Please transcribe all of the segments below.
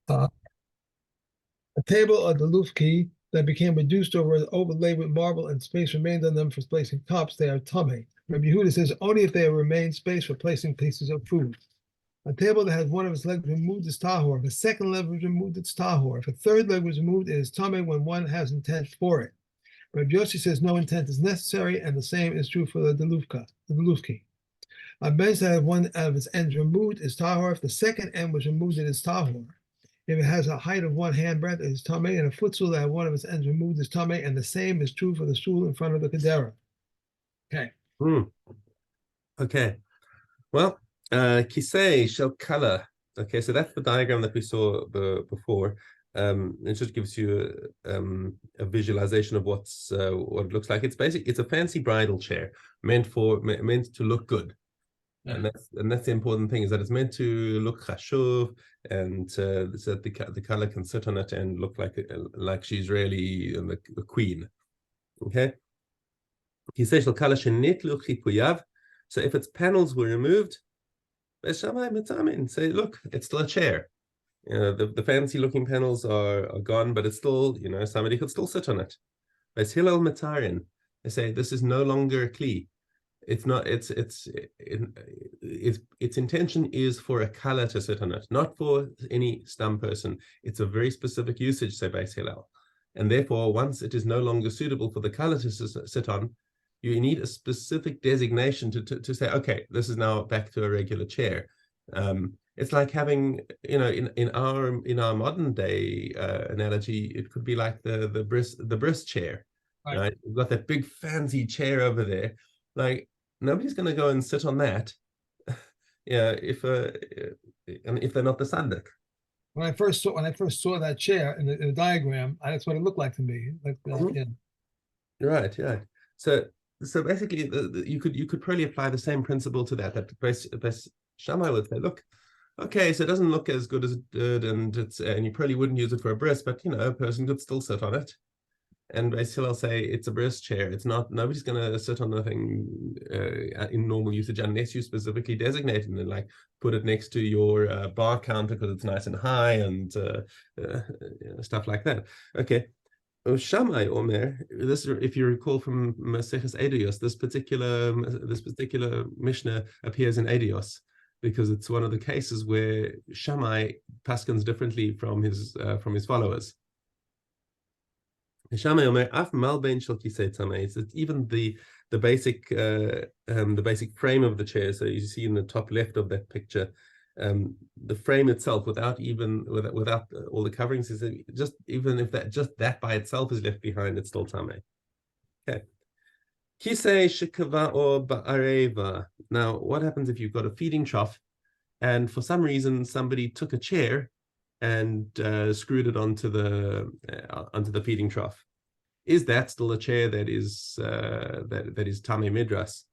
Uh, a table of the lufki that became reduced or overlaid with marble and space remained on them for placing cups, they are tummy. Rabbi Yehuda says only if they remain space for placing pieces of food. A table that has one of its legs removed is tahor. If a second leg was removed, it's tahor. If a third leg was removed, it is tummy when one has intent for it. Rabbi Yossi says no intent is necessary, and the same is true for the lufki. A bench that has one of its ends removed is tahor. If the second end was removed, it is tahor. If it has a height of one handbreadth, it is tamei, and a footstool that has one of its ends removed is tamei, and the same is true for the stool in front of the kedera. Okay. Okay. Well, kisei shel kala. Okay, so that's the diagram that we saw before. It just gives you a visualization of what it looks like. It's a fancy bridal chair meant to look good. Yeah. And that's the important thing, is that it's meant to look chashuv, and so that the color can sit on it and look like she's really the queen. Okay. So if its panels were removed, say, look, it's still a chair. The fancy looking panels are gone, but it's still, somebody could still sit on it. As Hillel Matarin, they say this is no longer a kli. It's not. Its intention is for a kala to sit on it, not for any stum person. It's a very specific usage, say Beis Hillel, and therefore, once it is no longer suitable for the kala to sit on, you need a specific designation to say, okay, this is now back to a regular chair. It's like having, in our modern day analogy, it could be like the bris chair, right? You've got that big fancy chair over there, like. Nobody's going to go and sit on that, if they're not the sandik. When I first saw that chair in the diagram, that's what it looked like to me. Yeah. Right. So basically, you could probably apply the same principle to that. That Shammai would say, look, okay, so it doesn't look as good as it did, and you probably wouldn't use it for a bris, but a person could still sit on it. And basically, I'll say it's a bris chair. It's not. Nobody's going to sit on the thing in normal usage unless you specifically designate it and like put it next to your bar counter because it's nice and high and stuff like that. Okay. Shammai Omer. This, if you recall from Maseches Eidos, this particular Mishna appears in Eidos because it's one of the cases where Shammai paskins differently from his followers. Shammai Omer af malbein shel kisei tamei. It's even the basic frame of the chair. So you see in the top left of that picture, the frame itself, without all the coverings, is just even if that by itself is left behind, it's still tamei. Okay. Kisei shekava or ba'areva. Now, what happens if you've got a feeding trough, and for some reason somebody took a chair and screwed it onto the feeding trough? Is that still a chair that is tamei midras?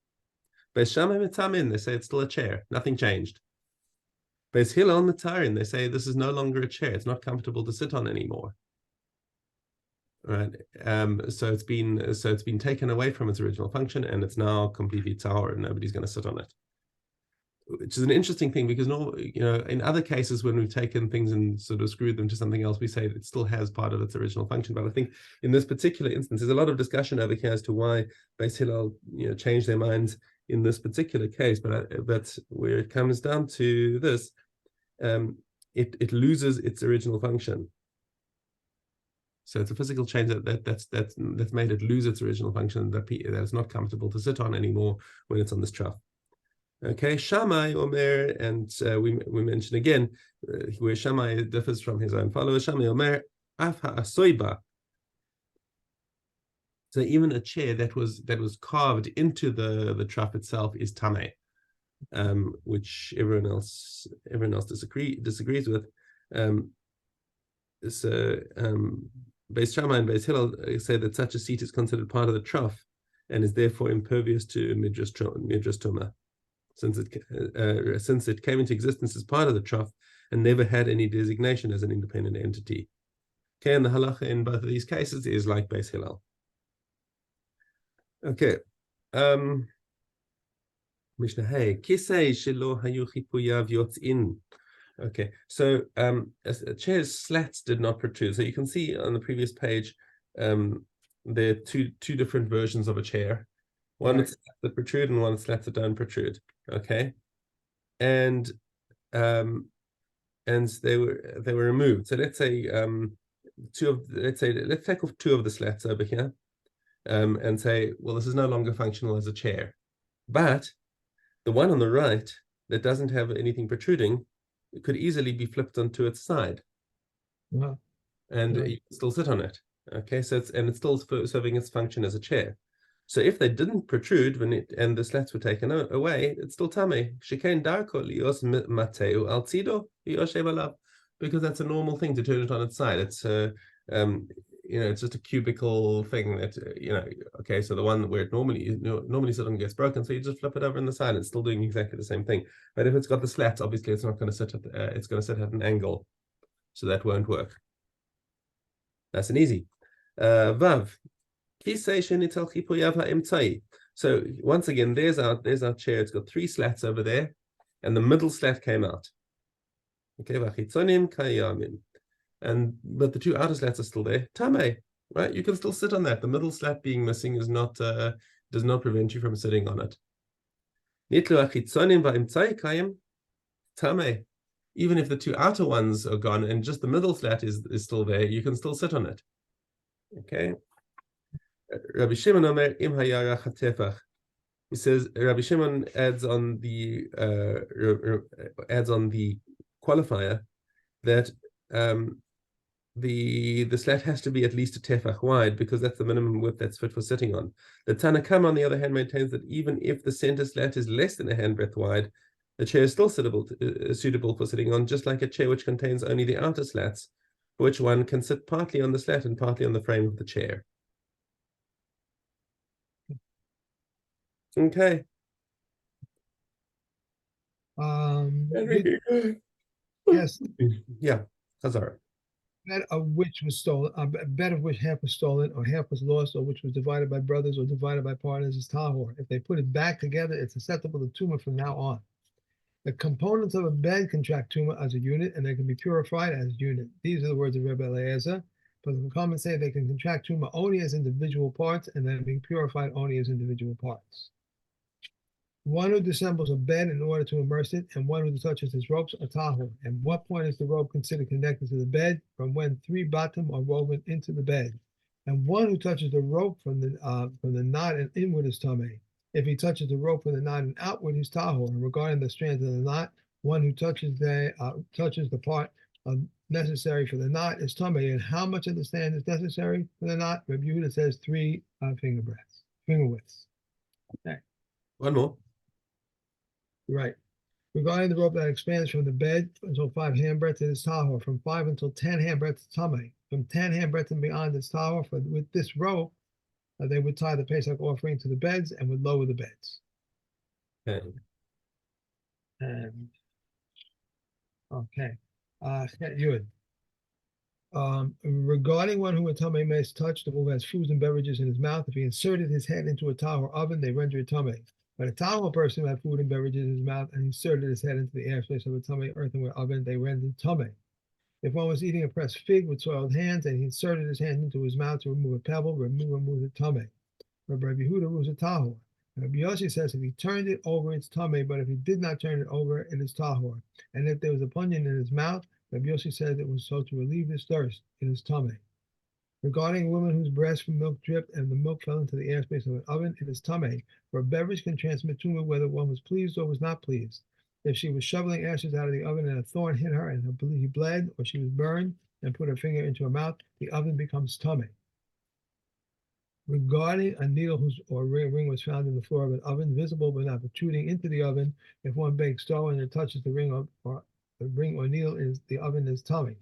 Beis Shammai mitamin, they say it's still a chair, nothing changed. Beis Hillel mitarin, they say this is no longer a chair, it's not comfortable to sit on anymore. Right. So it's been taken away from its original function, and it's now completely tahor, and nobody's going to sit on it. Which is an interesting thing, because in other cases when we've taken things and sort of screwed them to something else, we say it still has part of its original function. But I think in this particular instance, there's a lot of discussion over here as to why Beis Hillel changed their minds in this particular case. But where it comes down to this, it loses its original function. So it's a physical change that's made it lose its original function, that it's not comfortable to sit on anymore when it's on this trough. Okay, Shammai Omer, and we mentioned again where Shammai differs from his own followers. Shammai Omer af ha'asoiba. So even a chair that was carved into the trough itself is tamei, which everyone else disagrees with. Beis Shammai and Beis Hillel say that such a seat is considered part of the trough and is therefore impervious to midras tumah, since it came into existence as part of the trough and never had any designation as an independent entity. Okay, and the halacha in both of these cases is like Beis Hillel. Okay. Mishna hey, kisei shelo hayu chipuyav yotzin. Okay, so a chair's slats did not protrude. So you can see on the previous page, there are two different versions of a chair. One Right. with slats that protrude and one with slats that don't protrude. Okay, and they were removed. So let's say let's take off two of the slats over here, and say, well, this is no longer functional as a chair, but the one on the right that doesn't have anything protruding, it could easily be flipped onto its side, and Right. you can still sit on it. Okay, so it's still serving its function as a chair. So if they didn't protrude and the slats were taken away, it's still tame. Because that's a normal thing to turn it on its side. It's it's just a cubical thing that okay, so the one where it normally sit on gets broken, so you just flip it over on the side. It's still doing exactly the same thing. But if it's got the slats, obviously it's not going to sit at it's going to sit at an angle, so that won't work. That's an easy. Vav. So once again, there's our chair. It's got three slats over there, and the middle slat came out. Okay, but the two outer slats are still there. Tame, right? You can still sit on that. The middle slat being missing is not does not prevent you from sitting on it. Tame. Even if the two outer ones are gone and just the middle slat is still there, you can still sit on it. Okay. Rabbi Shimon Omer im hayarach hatefach. He says Rabbi Shimon adds on the qualifier that the slat has to be at least a tefach wide, because that's the minimum width that's fit for sitting on. The Tanna Kama, on the other hand, maintains that even if the center slat is less than a handbreadth wide, the chair is still suitable for sitting on, just like a chair which contains only the outer slats, for which one can sit partly on the slat and partly on the frame of the chair. Okay. Yes. Yeah. Hazara. Bed of which was stolen, a bed of which half was stolen, or half was lost, or which was divided by brothers, or divided by partners, is tahor. If they put it back together, it's susceptible to tumah from now on. The components of a bed contract tumah as a unit, and they can be purified as a unit. These are the words of Rebbe Eliezer. But the comments say they can contract tumah only as individual parts, and then being purified only as individual parts. One who dissembles a bed in order to immerse it, and one who touches his ropes are tahor. At what point is the rope considered connected to the bed? From when three batim are woven into the bed. And one who touches the rope from the knot and inward is tameh. If he touches the rope from the knot and outward, he's tahor. And regarding the strands of the knot, one who touches the part necessary for the knot is tameh. And how much of the strand is necessary for the knot? Rabbi Yehuda says 3 finger widths. Okay. One more. Right. Regarding the rope that expands from the bed until 5 handbreadths, it is tahor. From 5 until 10 handbreadths, tameh. From 10 handbreadths and beyond, it's tahor. With this rope, they would tie the Pesach offering to the beds and would lower the beds. Okay. Okay. Yud. Regarding one who a tameh may touch, the who has foods and beverages in his mouth, if he inserted his hand into a tahor oven, they render it tameh. But a tahor person who had food and beverages in his mouth and inserted his head into the airspace of a tameh earthenware oven, they rendered tameh. If one was eating a pressed fig with soiled hands and he inserted his hand into his mouth to remove a pebble, remove the tameh. Rabbi Yehuda rules a tahor. Rabbi Yossi says if he turned it over, it's tameh, but if he did not turn it over, it is tahor. And if there was a punyan in his mouth, Rabbi Yossi said it was so to relieve his thirst, it is tameh. Regarding a woman whose breast from milk dripped and the milk fell into the airspace of an oven, it is tameh, for a beverage can transmit tumah whether one was pleased or was not pleased. If she was shoveling ashes out of the oven and a thorn hit her and he bled, or she was burned and put her finger into her mouth, the oven becomes tameh. Regarding a needle or ring was found in the floor of an oven, visible but not protruding into the oven, if one bakes dough and it touches the ring or needle, the oven is tameh.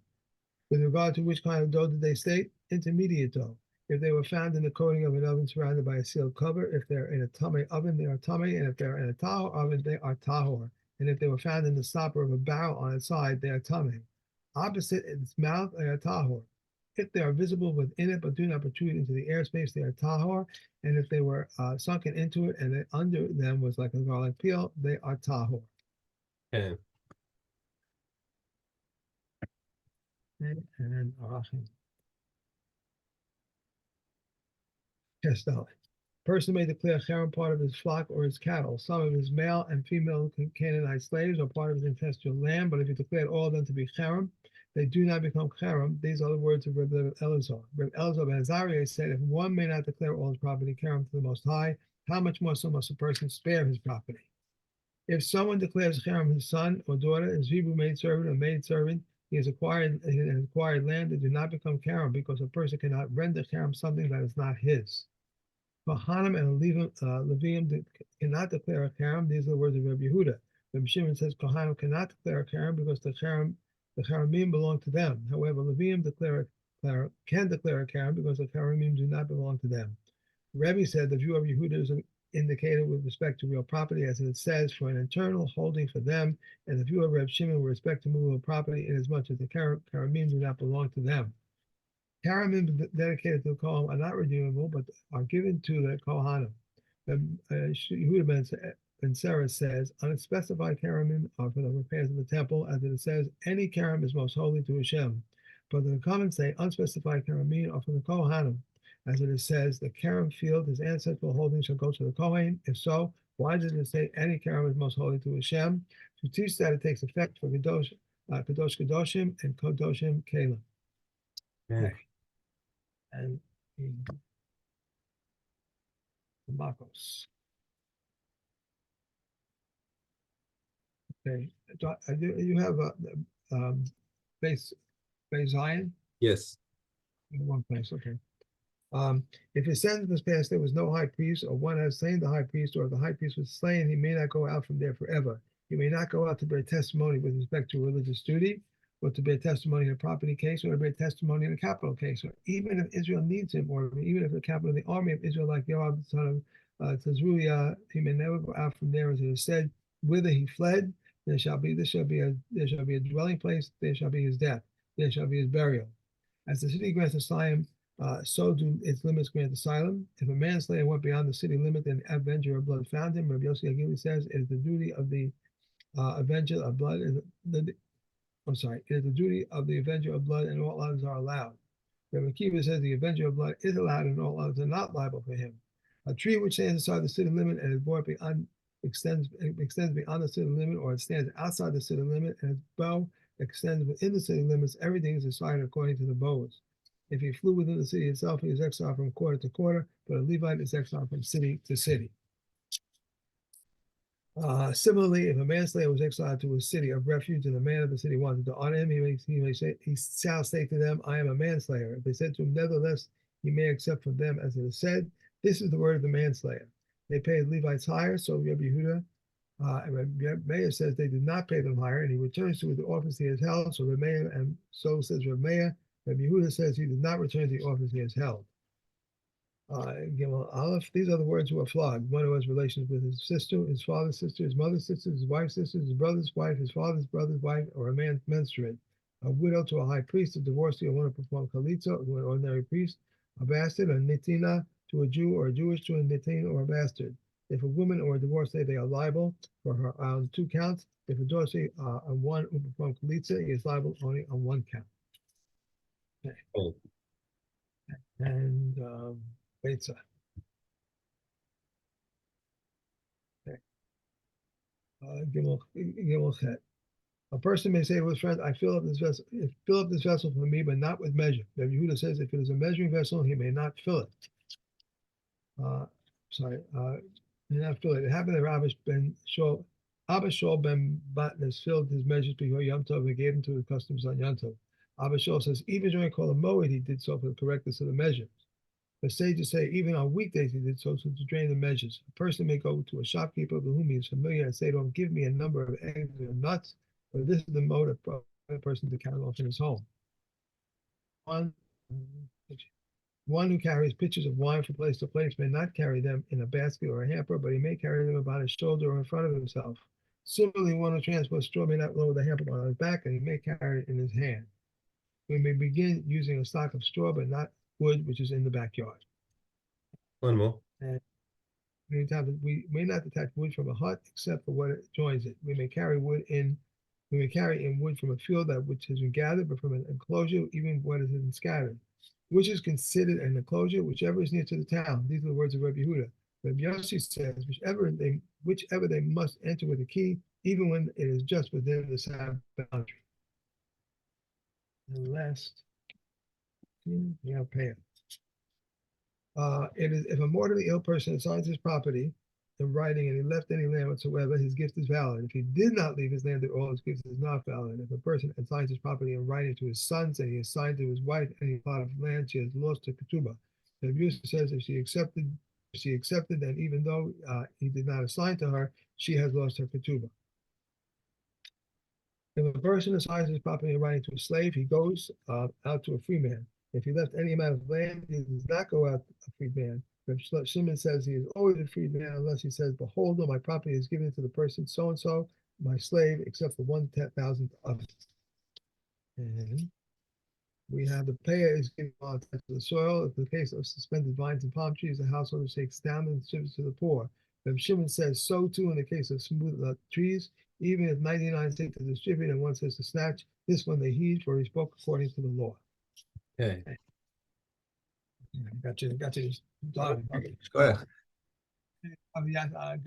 With regard to which kind of dough did they state? Intermediate dough. If they were found in the coating of an oven surrounded by a sealed cover, if they're in a tameh oven, they are tameh, and if they're in a tahor oven, they are tahor. And if they were found in the stopper of a barrel on its side, they are tameh. Opposite its mouth, they are tahor. If they are visible within it but do not protrude into the airspace, they are tahor. And if they were sunken into it and under them was like a garlic peel, they are tahor. Okay. And Arachim. Kestel. Person may declare cherem part of his flock or his cattle, some of his male and female Canaanite slaves, or part of his ancestral land. But if he declared all of them to be cherem, they do not become cherem. These are the words of Rebbe Elazar. Rebbe Elazar ben Azariah said, if one may not declare all his property cherem to the Most High, how much more so must a person spare his property? If someone declares cherem his son or daughter, his Hebrew maidservant or maidservant, he has acquired land, they do not become cherem, because a person cannot render cherem something that is not his. Kohanim and Leviim cannot declare a cherem. These are the words of Rabbi Yehuda. Rabbi Shimon says Kohanim cannot declare a cherem because the cheremim belong to them. However, Leviim can declare a cherem because the cheremim do not belong to them. Rebbe said the view of Yehuda is indicated with respect to real property, as it says, for an internal holding for them, and the view of Reb Shimon with respect to movable property, inasmuch as the cheremim do not belong to them. Cheremim dedicated to the Kohen are not redeemable, but are given to the Kohanim. Yehuda ben Sarah says, unspecified cheremim are for the repairs of the temple, as it says, any cherem is most holy to Hashem. But the comments say unspecified cheremim are for the Kohanim, as it says, the cherem field, his ancestral holding, shall go to the Kohen. If so, why does it say any cherem is most holy to Hashem? To teach that it takes effect for Kadosh Kadoshim and Kadoshim Keilim. Okay. And Marcos. Okay, you have a base Zion? Yes. In one place, okay. If his sentence was passed, there was no high priest, or one has slain the high priest, or if the high priest was slain, he may not go out from there forever. He may not go out to bear testimony with respect to religious duty, or to bear testimony in a property case, or to bear testimony in a capital case, or even if Israel needs him, or even if the captain of the army of Israel, like Yoab, the son of Tazruiah, he may never go out from there, as it is said, whither he fled, there shall be a dwelling place, there shall be his death, there shall be his burial. As the city grants asylum, so do its limits grant asylum. If a manslayer went beyond the city limit and an avenger of blood found him, Rabbi Yossi Agili says it is the duty of the avenger of blood. It is the duty of the avenger of blood, and all others are allowed. Rabbi Akiva says the avenger of blood is allowed, and all others are not liable for him. A tree which stands inside the city limit and is brought beyond extends beyond the city limit, or it stands outside the city limit and its bow extends within the city limits, everything is decided according to the bows. If he flew within the city itself, he is exiled from quarter to quarter, but a Levite is exiled from city to city. Similarly, if a manslayer was exiled to a city of refuge and the man of the city wanted to honor him, he shall say to them, I am a manslayer. If they said to him, nevertheless, he may accept from them, as it is said, this is the word of the manslayer. They paid Levites higher, so Rabbi Yehuda and Meir says they did not pay them higher, and he returns to the office he has held. So Rabbi Meir, and so says Rabbi Meir. Rabbi Yehuda says he did not return to the office he has held. Gimel Aleph, these are the words who are flogged. One who has relations with his sister, his father's sister, his mother's sister, his wife's sister, his brother's wife, his father's brother's wife, or a man menstruate. A widow to a high priest, a divorcee, or one who performed chalitza to an ordinary priest, a bastard, a nitina to a Jew, or a Jewish to a nitin or a bastard. If a woman or a divorcee, they are liable for her on 2 counts. If a divorcee, on one who performed chalitza, he is liable only on 1 count. Okay. Oh. And Beitza. Okay. Gimel Chet. A person may say to his friend, I fill up this vessel for me, but not with measure. Rabbi Yehuda says if it is a measuring vessel, he may not fill it. May not fill it. It happened that Abba Shaul ben Batnes filled his measures before Yom Tov and gave them to the customs on Yom Tov. Abba Shaul says even during Kol HaMoed he did so for the correctness of the measures. The sages say even on weekdays he did so to drain the measures. A person may go to a shopkeeper with whom he is familiar and say to him, give me a number of eggs or nuts, but this is the mode of a person to carry off in his home. One who carries pitchers of wine from place to place may not carry them in a basket or a hamper, but he may carry them about his shoulder or in front of himself. Similarly, one who transports straw may not lower the hamper on his back, and he may carry it in his hand. We may begin using a stock of straw, but not wood, which is in the backyard. One more. And many times we may not detach wood from a hut except for what it joins it. We may carry wood in We may carry in wood from a field that which has been gathered, but from an enclosure, even what has been scattered. Which is considered an enclosure, whichever is near to the town. These are the words of Rabbi Yehuda. Rabbi Yossi says, whichever they must enter with a key, even when it is just within the Sabbath boundary. And last, yeah, pay it. It is if a mortally ill person assigns his property in writing and he left any land whatsoever, his gift is valid. If he did not leave his land at all, his gift is not valid. If a person assigns his property in writing to his sons and he assigned to his wife any plot of land, she has lost her ketubah. The abuser says if she accepted, then even though he did not assign to her, she has lost her ketubah. If a person assigns his property in writing to a slave, he goes out to a free man. If he left any amount of land, he does not go out a freed man. If Shimon says he is always a freed man unless he says, behold, my property is given to the person so-and-so, my slave, except for 1/10,000th of it. And we have the payer is given on to the soil. If the case of suspended vines and palm trees, the householder takes down and distributes to the poor. If Shimon says so too in the case of smooth trees, even if 99 say to distribute and one says to snatch, this one they heed, for he spoke according to the law. Okay. Got you. Go ahead. Good